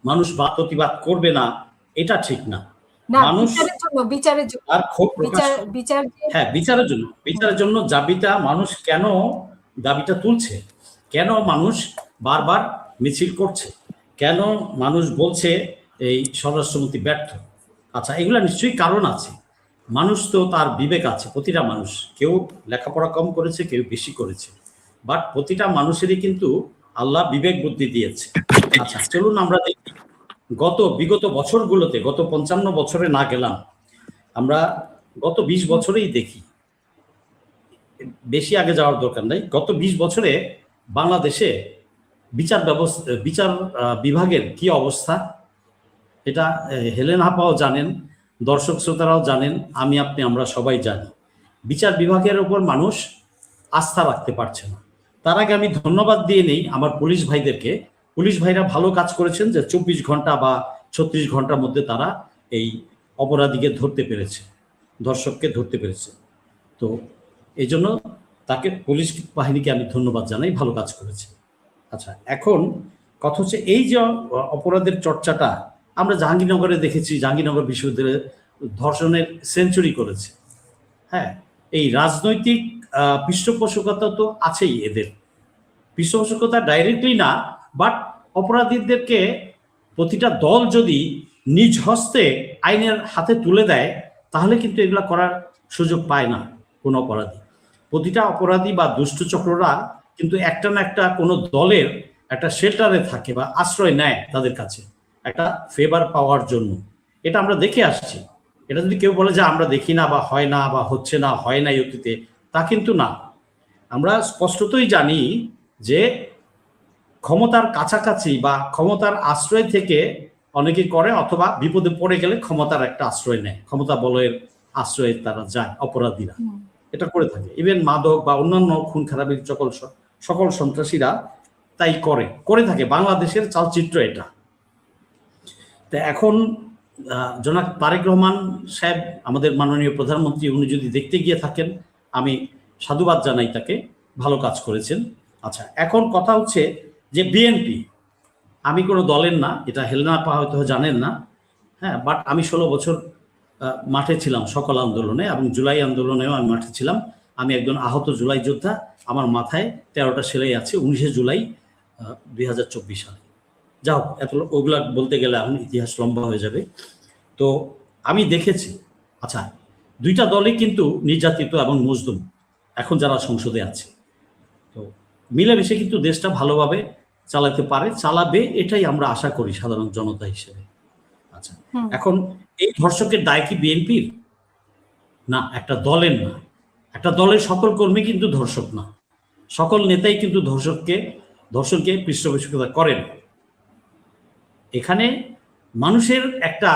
মানুষ প্রতিবাদ করবে না, এটা ঠিক না। মানুষ আর ক্ষোভ প্রকাশ, হ্যাঁ বিচারের জন্য মানুষ কেন দাবিটা তুলছে, কেন মানুষ বারবার মিছিল করছে, কেন মানুষ বলছে এই স্বরাষ্ট্রমন্ত্রী ব্যর্থ। আচ্ছা, এগুলা নিশ্চয়ই কারণ আছে। মানুষ তো তার বিবেক আছে, প্রতিটা মানুষ, কেউ লেখাপড়া কম করেছে, কেউ বেশি করেছে, বাট প্রতিটা মানুষেরই কিন্তু আল্লাহ বিবেক বুদ্ধি দিয়েছে। আচ্ছা চলুন আমরা দেখি বিগত বছরগুলোতে, গত 55 বছরে না গেলাম, আমরা গত 20 বছরেই দেখি, বেশি আগে যাওয়ার দরকার নেই, গত 20 বছরে বাংলাদেশে বিচার বিভাগের কি অবস্থা, এটা হেলেন আপাও জানেন, দর্শক শ্রোতারাও জানেন, আমরা সবাই জানি। বিচার বিভাগের উপর মানুষ আস্থা রাখতে পারছে না। তার আগে আমি ধন্যবাদ দিয়ে নেই আমার পুলিশ ভাইদেরকে। পুলিশ ভাইরা ভালো কাজ করেছেন যে 24 ঘন্টা বা 36 ঘন্টার মধ্যে তারা এই অপরাধীকে ধরতে পেরেছে, ধর্ষককে ধরতে পেরেছে। তো এই জন্য তাকে, পুলিশ বাহিনীকে আমি ধন্যবাদ জানাই, ভালো কাজ করেছে। আচ্ছা, এখন কথা হচ্ছে এই যে অপরাধের চর্চাটা আমরা জাহাঙ্গীরনগরে দেখেছি, জাহাঙ্গীরনগর বিশ্ববিদ্যালয়ে ধর্ষণের সেঞ্চুরি করেছে। হ্যাঁ, এই রাজনৈতিক পৃষ্ঠপোষকতা তো আছেই, এদের পৃষ্ঠপোষকতা ডাইরেক্টলি না, বাট অপরাধীদেরকে প্রতিটা দল যদি নিজ হস্তে আইনের হাতে তুলে দেয়, তাহলে কিন্তু এগুলা করার সুযোগ পায় না কোনো অপরাধী। প্রতিটা অপরাধী বা দুষ্ট চক্ররা কিন্তু একটা না একটা কোনো দলের একটা শেল্টারে থাকে বা আশ্রয় নেয় তাদের কাছে একটা ফেভার পাওয়ার জন্য। এটা আমরা দেখে আসছি। এটা যদি কেউ বলে যে আমরা দেখি না বা হয় না বা হচ্ছে না, হয় নাই অতীতে, তা কিন্তু না। আমরা স্পষ্টতই জানি যে ক্ষমতার কাছাকাছি বা ক্ষমতার আশ্রয় থেকে অনেকে করে, অথবা বিপদে পড়ে গেলে ক্ষমতার একটা আশ্রয় নেয়, ক্ষমতা বলয়ের আশ্রয়ে তারা যায়, অপরাধীরা এটা করে থাকে। ইভেন মাদক বা অন্যান্য খুন খারাপের সকল সন্ত্রাসীরা তাই করে থাকে। বাংলাদেশের চালচিত্র এটা। তা এখন জনাব তারেক রহমান সাহেব, আমাদের মাননীয় প্রধানমন্ত্রী, উনি যদি দেখতে গিয়ে থাকেন, আমি সাধুবাদ জানাই তাকে, ভালো কাজ করেছেন। আচ্ছা, এখন কথা হচ্ছে যে বিএনপি, আমি কোনো দলের না, এটা হেলনা আপা হয়তো জানেন না, হ্যাঁ, বাট আমি 16 বছর মাঠে ছিলাম সকল আন্দোলনে, এবং জুলাই আন্দোলনেও আমি মাঠে ছিলাম। আমি একজন আহত জুলাই যোদ্ধা, আমার মাথায় 13টা সেলাই আছে 19শে জুলাই 2024 সালে। যাও, ওগুলা বলতে গেলে এখন ইতিহাস লম্বা হয়ে যাবে। তো আমি দেখেছি, আচ্ছা, দুইটা দলই কিন্তু নির্যাতিত এবং মজলুম এখন যারা সংসদে আছে। তো মিলেমিশে কিন্তু দেশটা ভালোভাবে চালাতে পারে, চালাবে, এটাই আমরা আশা করি সাধারণ জনতা হিসেবে। আচ্ছা, এখন এই ধর্ষকের দায় কি বিএনপির? না, একটা দলের না। একটা দলের সকল কর্মী কিন্তু ধর্ষক না, সকল নেতাই কিন্তু ধর্ষণকে পৃষ্ঠপোষকতা করেন। এখানে মানুষের একটা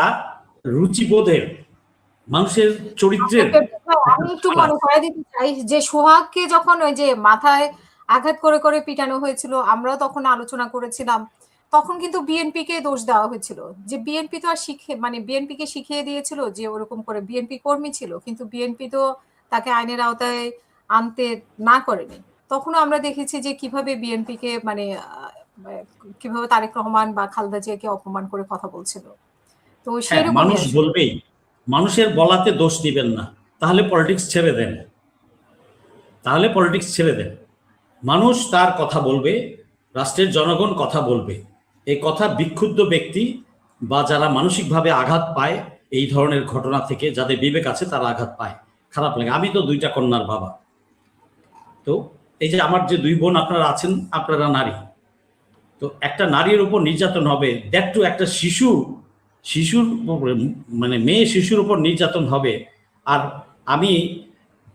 রুচিবোধের, মানুষের চরিত্রের, আমি একটু মনে করে দিতে চাই যে সোহাগকে যখন ওই যে মাথায় আঘাত করে করে পিটানো হয়েছিল, আমরাও তখন আলোচনা করেছিলাম, তখন কিন্তু বিএনপি কে দোষ দেওয়া হয়েছিল যে বিএনপি তো আর বিএনপি কে শিখিয়ে দিয়েছিল যে ওরকম করে, বিএনপি কর্মী ছিল কিন্তু বিএনপি তো তাকে আইনের আওতায় আনতে না করেনি। তখনও আমরা দেখেছি যে কিভাবে বিএনপি কে কিভাবে তারেক রহমান বা খালেদা জিয়াকে অপমান করে কথা বলছিল। তো সেরকম মানুষ বলবেই, মানুষের বলাতে দোষ দিবেন না, তাহলে পলিটিক্স ছেড়ে দেন। মানুষ তার কথা বলবে, রাষ্ট্রের জনগণ কথা বলবে। এই কথা বিক্ষুব্ধ ব্যক্তি বা যারা মানসিকভাবে আঘাত পায় এই ধরনের ঘটনা থেকে, যাদের বিবেক আছে তারা আঘাত পায়, খারাপ লাগে। আমি তো 2টা কন্যার বাবা। তো এই যে আমার যে 2 বোন আপনারা আছেন, আপনারা নারী। তো একটা নারীর উপর নির্যাতন হবে, দ্যাট টু একটা শিশুর মানে মেয়ে শিশুর উপর নির্যাতন হবে, আর আমি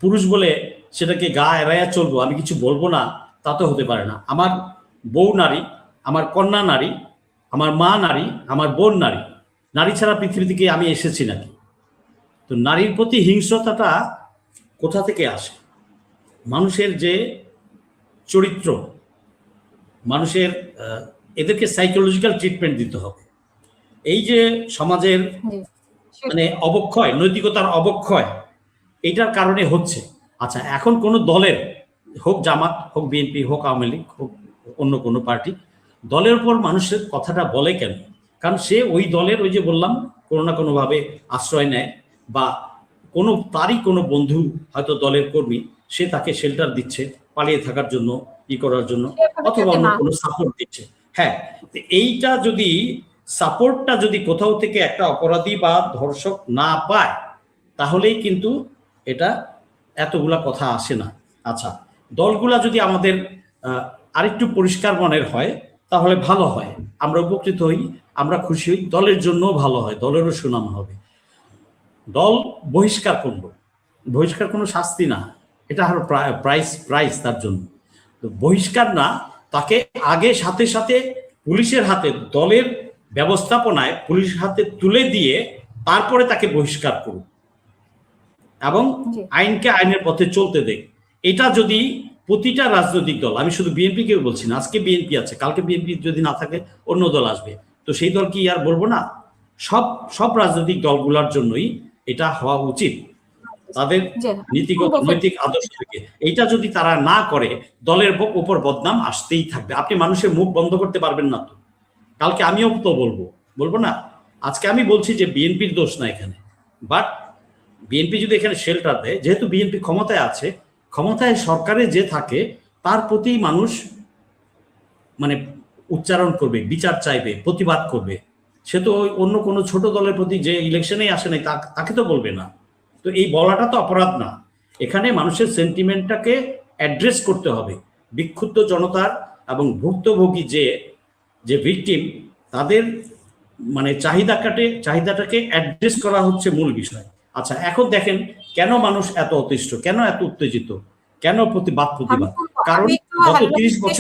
পুরুষ বলে সেটাকে গা এড়াইয়া চলবো, আমি কিছু বলবো না, তা তো হতে পারে না। আমার বউ নারী, আমার কন্যা নারী, আমার মা নারী, আমার বোন নারী। নারী ছাড়া পৃথিবী থেকে আমি এসেছি নাকি? তো নারীর প্রতি হিংস্রতাটা কোথা থেকে আসে? মানুষের যে চরিত্র, মানুষের এদেরকে সাইকোলজিক্যাল ট্রিটমেন্ট দিতে হবে। এই যে সমাজের মানে অবক্ষয়, নৈতিকতার অবক্ষয়, এইটার কারণে হচ্ছে। আচ্ছা, এখন কোন দলের, হোক জামাত, হোক বিএনপি, হোক আওয়ামী লীগ, হোক অন্য কোনো পার্টি, দলের উপর মানুষের কথাটা বলে কেন? কারণ সে ওই দলের, ওই যে বললাম, কোনো না কোনোভাবে আশ্রয় নেয়, বা তারই কোনো বন্ধু হয়তো দলের কর্মী, সে তাকে শেল্টার দিচ্ছে পালিয়ে থাকার জন্য, করার জন্য, অথবা অন্য কোনো সাপোর্ট দিচ্ছে। হ্যাঁ, এইটা যদি সাপোর্টটা যদি কোথাও থেকে একটা অপরাধী বা ধর্ষক না পায়, তাহলেই কিন্তু এটা এতগুলা কথা আসে না। আচ্ছা, দলগুলা যদি আমাদের আরেকটু পরিষ্কার মনের হয় তাহলে ভালো হয়, আমরা উপকৃত হই, আমরা খুশি হই, দলের জন্য ভালো হয়, দলেরও সুনাম হবে। দল বহিষ্কার করলো, বহিষ্কার কোনো শাস্তি না, এটা আরো প্রাইস তার জন্য। তো বহিষ্কার না, তাকে আগে সাথে সাথে পুলিশের হাতে, দলের ব্যবস্থাপনায় পুলিশের হাতে তুলে দিয়ে তারপরে তাকে বহিষ্কার করুন এবং আইনকে আইনের পথে চলতে দেয়। এটা যদি প্রতিটা রাজনৈতিক দল, আমি শুধু বিএনপি কেউ বলছি না, আজকে বিএনপি আছে, কালকে বিএনপি যদি না থাকে অন্য দল আসবে, তো সেই দল কি আর বলবো না? সব রাজনৈতিক দলগুলোর জন্যই এটা হওয়া উচিত, তাদের নীতিগত নৈতিক আদর্শ থেকে। এইটা যদি তারা না করে, দলের উপর বদনাম আসতেই থাকবে। আপনি মানুষের মুখ বন্ধ করতে পারবেন না। তো কালকে আমিও তো বলবো না। আজকে আমি বলছি যে বিএনপির দোষ না এখানে, বাট বিএনপি যদি এখানে শেল্টার দেয়, যেহেতু বিএনপি ক্ষমতায় আছে, ক্ষমতায় সরকারে যে থাকে তার প্রতি মানুষ মানে উচ্চারণ করবে, বিচার চাইবে, প্রতিবাদ করবে। সে তো অন্য কোনো ছোট দলের প্রতি যে ইলেকশনেই আসে নাই তাকে তো বলবে না। তো এই বলাটা তো অপরাধ না। এখানে মানুষের সেন্টিমেন্টটাকে অ্যাড্রেস করতে হবে। বিক্ষুব্ধ জনতার এবং ভুক্তভোগী যে ভিকটিম, তাদের মানে চাহিদাটাকে অ্যাড্রেস করা হচ্ছে মূল বিষয়। আচ্ছা, এখন দেখেন কেন মানুষ এত অতিষ্ঠ, কেন এত উত্তেজিত, কেন প্রতিবাদ? কারণ গত 30 বছর